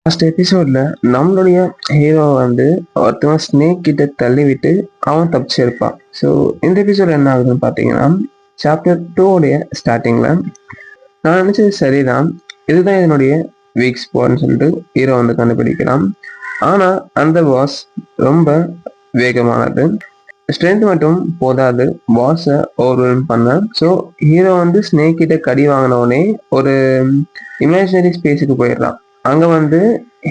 Last எபிசோட்ல நம்மளுடைய hero வந்து ஒருத்தவன் ஸ்னேக் கிட்ட தள்ளி விட்டு அவன் தப்பிச்சிருப்பான். ஸோ இந்த எபிசோட் என்ன ஆகுதுன்னு பார்த்தீங்கன்னா, சாப்டர் 2 உடைய ஸ்டார்டிங்ல நான் நினைச்சது சரிதான், இதுதான் இதனுடைய வீக் ஸ்பாட்னு சொல்லிட்டு ஹீரோ வந்து கண்டுபிடிக்கிறான். ஆனா அந்த பாஸ் ரொம்ப வேகமானது, ஸ்ட்ரென்த் மட்டும் போதாது, பாஸை ஓவர்வெல்ம் பண்ண. ஸோ ஹீரோ வந்து ஸ்னேக் கிட்ட கடி வாங்கினோடனே ஒரு இமேஜினரி ஸ்பேஸுக்கு போயிடுறான். அங்க வந்து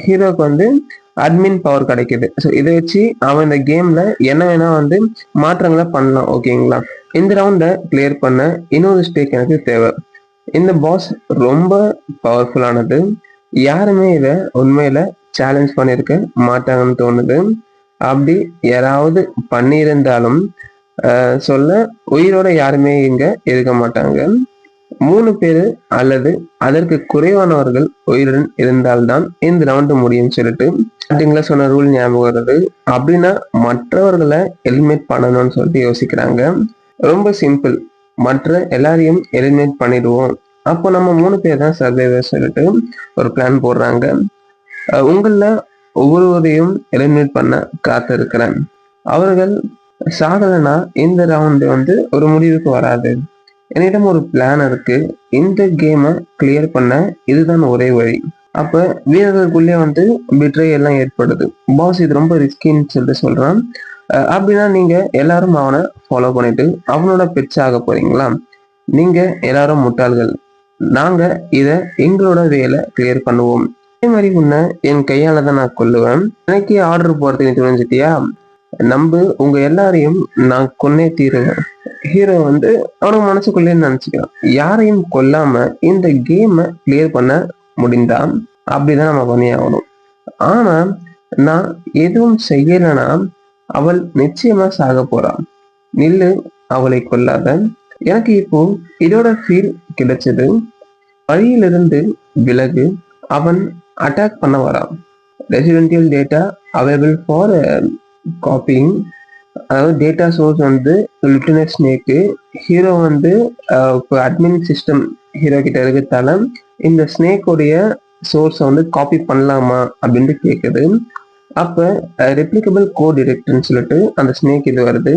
ஹீரோக்கு வந்து அட்மின் பவர் கிடைக்குது. ஸோ இதை வச்சு அவன் இந்த கேம்ல என்ன வேணா வந்து மாற்றங்களை பண்ணலாம். ஓகேங்களா? இந்த ரவுண்டை கிளியர் பண்ண இன்னொரு ஸ்டேக் எனக்கு தேவை. இந்த பாஸ் ரொம்ப பவர்ஃபுல்லானது, யாருமே இதை உண்மையில சேலஞ்ச் பண்ணியிருக்க மாட்டாங்கன்னு தோணுது. அப்படி யாராவது பண்ணியிருந்தாலும் சொல்ல உயிரோட யாருமே இங்க இருக்க மாட்டாங்க. 3 பேரு அல்லது அதற்கு குறைவானவர்கள் உயிருடன் இருந்தால்தான் இந்த ரவுண்டு முடியும்னு சொல்லிட்டு ஸ்டார்டிங்ல சொன்ன ரூல் ஞாபகம் வருது. அப்படின்னா மற்றவர்களை எலிமினேட் பண்ணணும்னு சொல்லிட்டு யோசிக்கிறாங்க. ரொம்ப சிம்பிள், மற்ற எல்லாரையும் எலிமினேட் பண்ணிடுவோம், அப்போ நம்ம 3 பேர் தான் சர்வைவர் சொல்லிட்டு ஒரு பிளான் போடுறாங்க. உங்கள ஒவ்வொருவரையும் எலிமினேட் பண்ண காத்திருக்கிறேன். அவர்கள் சாகலைன்னா இந்த ரவுண்டு வந்து ஒரு முடிவுக்கு வராது. என்னிடம் ஒரு பிளான் இருக்கு, இந்த கேமை கிளியர் பண்ண இதுதான் ஒரே வழி. அப்ப வீரர்களுக்குள்ளே வந்து பிட்ரை எல்லாம் ஏற்படுது. பாஸ் இது ரொம்ப ரிஸ்கின்னு சொல்லிட்டு சொல்றான். அப்படின்னா நீங்க எல்லாரும் அவனை ஃபாலோ பண்ணிட்டு அவனோட பெட்ஸ் ஆக போறீங்களா? நீங்க எல்லாரும் முட்டாள்கள், நாங்க இத எங்களோட வேலை கிளியர் பண்ணுவோம். அதே மாதிரி உன்னை என் கையால தான் நான் கொல்லுவேன். எனக்கு ஆர்டர் போறதுக்கு தெரிஞ்சிட்டியா? நம்பு, உங்க எல்லாரையும் நான் கொன்னே தீருவேன். ஹீரோ வந்து அவனுக்கு மனசுக்குள்ளே நினைச்சுக்கிறான், யாரையும் கொல்லாம இந்த கேமை கிளியர் பண்ண முடிந்தா அப்படிதான் நம்ம பண்ணி ஆகணும். ஆனா நான் எதுவும் செய்யலைன்னா அவள் நிச்சயமா சாக போறான். நில்லு, அவளை கொல்லாத. எனக்கு இப்போ இதோட ஃபீல் கிடைச்சது. வழியிலிருந்து விலகு, அவன் அட்டாக் பண்ண வரான். Residential data available for copying. அதாவது டேட்டா சோர்ஸ் வந்து லிட்டினட் ஸ்னேக்கு. ஹீரோ வந்து இப்போ அட்மின் சிஸ்டம் ஹீரோ கிட்ட இருக்கிறதால இந்த ஸ்னேக்கோடைய சோர்ஸை வந்து காப்பி பண்ணலாமா அப்படின்ட்டு கேட்குது. அப்போ ரெப்ளிகபிள் கோட் டிடெக்டர்னு சொல்லிட்டு அந்த ஸ்னேக் இது வருது.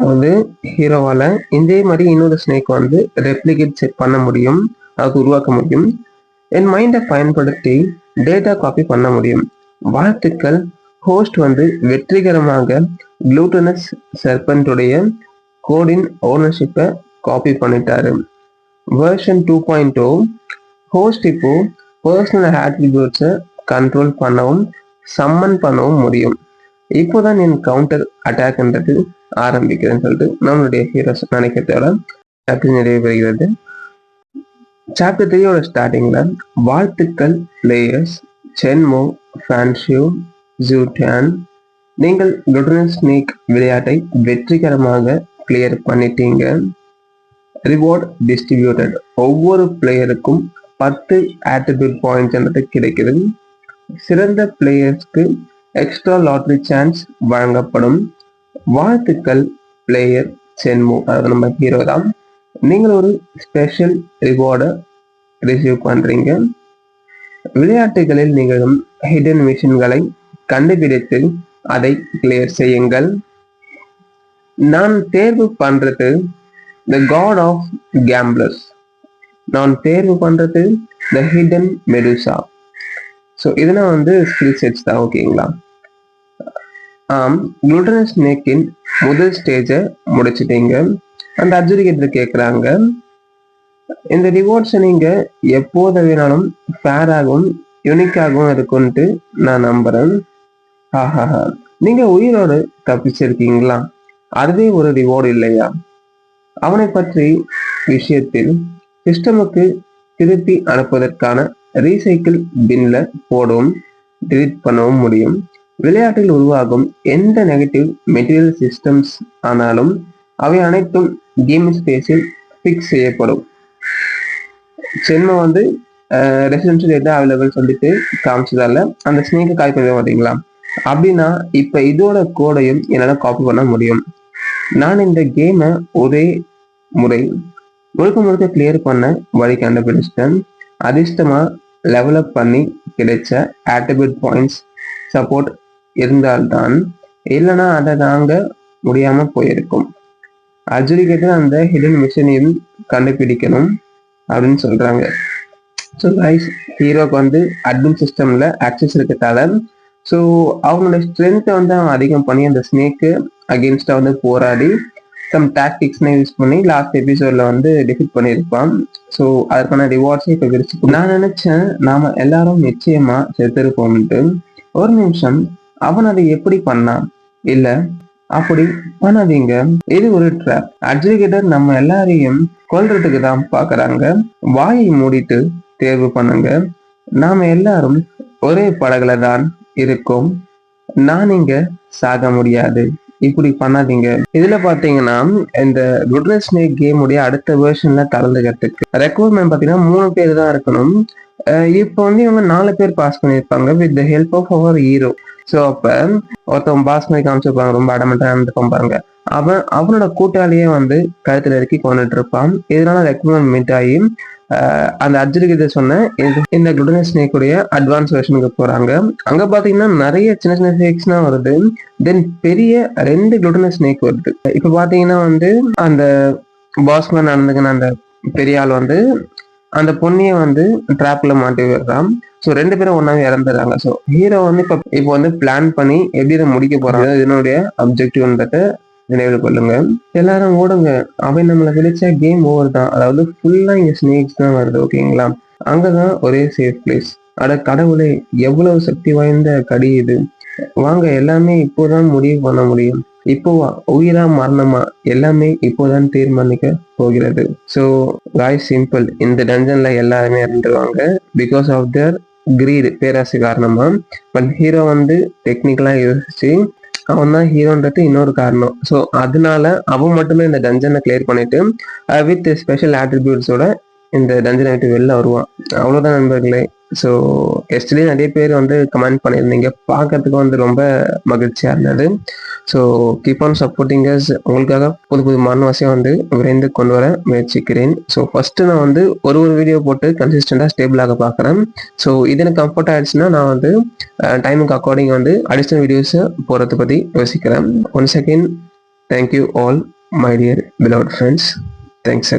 அதாவது ஹீரோவால் இதே மாதிரி இன்னொரு ஸ்னேக் வந்து ரெப்ளிகேட் செக் பண்ண முடியும், அது உருவாக்க முடியும். என் மைண்டை பயன்படுத்தி டேட்டா காப்பி பண்ண முடியும். வாழ்த்துக்கள், ஹோஸ்ட் வந்து வெற்றிகரமாக குளூட்டனஸ் சர்பன்ட்டுடைய கோடின் ஓனர்ஷிப்பை காப்பி பண்ணிட்டாரு. வெர்ஷன் 2.0 ஹோஸ்ட் இப்போ பர்சனல் ஆட்ரிபியூட்ஸை கண்ட்ரோல் பண்ணவும் சம்மன் பண்ணவும் முடியும். இப்போதான் என் கவுண்டர் அட்டாக்ன்றது ஆரம்பிக்கிறேன்னு சொல்லிட்டு நம்மளுடைய ஹீரோஸ் நினைக்கிறதோட சாப்டர் நிறைவு பெறுகிறது. சாப்டர் 3யோட ஸ்டார்டிங்ல வாழ்த்துக்கள் பிளேயர்ஸ், சென்மோ, ஃபான்ஷியோ, ஜூட்டான், நீங்கள் குளூட்டனஸ் ஸ்னேக் விளையாட்டை வெற்றிகரமாக கிளியர் பண்ணிட்டீங்க. ரிவார்ட் டிஸ்ட்ரிபியூட்டட், ஒவ்வொரு பிளேயருக்கும் 10 ஆட்ரிபியூட் பாயிண்ட்ஸ் கிடைக்குது. சிறந்த பிளேயர்ஸ்க்கு எக்ஸ்ட்ரா லாட்டரி சான்ஸ் வழங்கப்படும். வாழ்த்துக்கள் பிளேயர் சென்மோ, அதாவது நம்ம ஹீரோ தான். நீங்கள் ஒரு ஸ்பெஷல் ரிவார்டை ரிசீவ் பண்றீங்க. விளையாட்டுகளில் நிகழும் ஹிடன் மிஷன்களை கண்டுபிடித்து அதை கிளியர் செய்யுங்கள். நான் தேர்வு பண்றது த காட் ஆஃப் கேம்பிளர்ஸ். நான் தேர்வு பண்றது த ஹிடன் மெடுசா. ஸோ இதெல்லாம் வந்து ஸ்கில் செட்ஸ் தான். ஓகேங்களா? குளூட்டனஸ் ஸ்னேக்கின் முதல் ஸ்டேஜை முடிச்சிட்டீங்க. அந்த அட்ஜுடிகேட்டர் கேட்குறாங்க, இந்த ரிவார்ட்ஸை நீங்க எப்போது வேணாலும் ஃபேராகவும் யூனிக்காகவும் இருக்கும்ட்டு நான் நம்புறேன். ஆஹாஹா, நீங்க உயிரோடு தப்பிச்சிருக்கீங்களா? அதுவே ஒரு ரிவார்டு இல்லையா? அவனை பற்றி விஷயத்தில் சிஸ்டமுக்கு திருப்பி அனுப்புவதற்கான ரீசைக்கிள் பின்ல போடவும் டிலீட் பண்ணவும் முடியும். விளையாட்டில் உருவாகும் எந்த நெகட்டிவ் மெட்டீரியல் சிஸ்டம்ஸ் ஆனாலும் அவை அனைத்தும் கேம் ஸ்பேஸில் ஃபிக்ஸ் செய்யப்படும். சென்மோ வந்து ரெசிடென்ஷியல் டேட்டா அவைலபிள் சொல்லிட்டு காமிச்சதால அந்த ஸ்னேக்கை காப்பி பண்ண மாட்டீங்களா? அப்படின்னா இப்ப இதோட கோடையும் என்னால காப்பி பண்ண முடியும். நான் இந்த கேமை ஒரே முறை முழுக்க முழுக்க கிளியர் பண்ண வழி கண்டுபிடிச்சிட்டேன். அதிர்ஷ்டமா லெவலப் பண்ணி கிடைச்ச ஆட்ரிபியூட் பாயிண்ட்ஸ் சப்போர்ட் இருந்தால்தான், இல்லைன்னா அதை தாங்க முடியாம போயிருக்கும். அட்ஜுடிகேட்டர் அந்த ஹிடன் மிஷனையும் கண்டுபிடிக்கணும் அப்படின்னு சொல்றாங்க. ஸோ கைஸ், ஹீரோக்கு வந்து அட்மின் சிஸ்டம்ல ஆக்சஸ் இருக்கிறதால ஸோ அவங்களோட ஸ்ட்ரென்த்தை வந்து அவன் அதிகம் பண்ணி அந்த ஸ்னேக்கு அகெயின்ஸ்டா வந்து போராடி சம் டாக்டிக்ஸ்னே யூஸ் பண்ணி லாஸ்ட் எபிசோட்ல வந்து டிஃபீட் பண்ணியிருப்பான். ஸோ அதற்கான ரிவார்ட்ஸே இப்போ விரிச்சு நான் நினைச்சேன் நாம எல்லாரும் நிச்சயமா செத்துருப்போம்ட்டு. ஒரு நிமிஷம், அவன் அதை எப்படி பண்ணான்? இல்ல அப்படி பண்ணாதீங்க, இது ஒரு ட்ராப். அட்ஜுடிகேட்டர் நம்ம எல்லாரையும் கொல்றதுக்கு தான் பாக்குறாங்க. வாயை மூடிட்டு தேர்வு பண்ணுங்க. நாம எல்லாரும் ஒரே படகுல தான் இருக்கோம். நான் இங்க சாக முடியாது, இப்படி பண்ணாதீங்க. இதுல பாத்தீங்கன்னா இந்த குட்னஸ் ஸ்னேக் கேம் உடைய அடுத்த வெர்ஷன்ல கலந்துக்கிறதுக்கு ரெக்குவயர்மெண்ட் பாத்தீங்கன்னா 3 பேர் தான் இருக்கணும். இப்போ வந்து இவங்க 4 பேர் பாஸ் பண்ணியிருப்பாங்க with the help of our hero. So அப்ப ஒருத்தவன் பாஸ் மாதிரி காமிச்சிருப்பாங்க, ரொம்ப அடமெண்டா இருந்துப்பான் பாருங்க. அவனோட கூட்டாளியே வந்து கழுத்துல இறக்கி கொண்டுட்டு இருப்பான். இதனால ரெக்குவயர்மெண்ட் மீட் ஆகி அந்த அட்ஜுடிகேட்டர் சொன்ன இந்த குட்னஸ் ஸ்னேக் உடைய அட்வான்ஸ் வெர்ஷனுக்கு போறாங்க. அங்க பாத்தீங்கன்னா நிறைய சின்ன சின்ன ஸ்னேக்ஸ்னா வருது. தென் பெரிய 2 குட்னஸ் ஸ்னேக் வருது. இப்ப பாத்தீங்கன்னா வந்து அந்த பாஸ்ல நடந்துக்கின அந்த பெரிய ஆள் வந்து அந்த பொண்ணைய வந்து ட்ராப்ல மாட்டி விடுறான். ஸோ 2 பேரும் ஒன்னாவே இறந்துடுறாங்க. ஸோ ஹீரோ வந்து இப்போ வந்து பிளான் பண்ணி எப்படி இதை முடிக்க போறாங்க, இதனுடைய அப்ஜெக்டிவ்ன்றத நினைவில் கொள்ளுங்க. எல்லாரும் ஓடுங்க, அவன் நம்மளை விழிச்சா கேம் ஓவர் தான். அதாவது ஃபுல்லா இங்க ஸ்னேக்ஸ் தான் வருது, ஓகேங்களா? அங்கதான் ஒரே சேஃப் பிளேஸ். அட கடவுளே, எவ்வளவு சக்தி வாய்ந்த கடி இது! வாங்க, எல்லாமே இப்போதான் முடிவு பண்ண முடியும். இப்போவா? உயிரா மரணமா? எல்லாமே இப்போதான் தீர்மானிக்க போகிறது. So guys, simple. இந்த டஞ்சன்ல எல்லாருமே இறந்துருவாங்க பிகாஸ் ஆஃப் தேர் கிரீட், பேராசை காரணமா. பட் ஹீரோ வந்து டெக்னிக்கலா யோசிச்சு அவன் தான் ஹீரோன்றது இன்னொரு காரணம். ஸோ அதனால அவன் மட்டுமே இந்த டஞ்சனை கிளியர் பண்ணிட்டு வித் ஸ்பெஷல் ஆட்ரிபியூட்ஸோட இந்த டஞ்சனை விட்டு வெளில வருவான். அவ்வளோதான் நண்பர்களே. ஸோ எஸ்டே நிறைய பேர் வந்து கமெண்ட் பண்ணியிருந்தீங்க, பார்க்கறதுக்கு வந்து ரொம்ப மகிழ்ச்சியாக இருந்தது. So keep on supporting us. உங்களுக்காக புது புது மரணவாசியாக வந்து விரைந்து கொண்டு வர முயற்சிக்கிறேன். ஸோ ஃபர்ஸ்ட் நான் வந்து ஒரு வீடியோ போட்டு கன்சிஸ்டண்டாக ஸ்டேபிளாக பார்க்குறேன். ஸோ இது எனக்கு கம்ஃபர்ட் ஆயிடுச்சுன்னா நான் வந்து டைமுக்கு அக்கார்டிங் வந்து அடிஷ்னல் வீடியோஸை போகிறத பற்றி யோசிக்கிறேன். Once again, thank you all my dear beloved friends. Thanks again.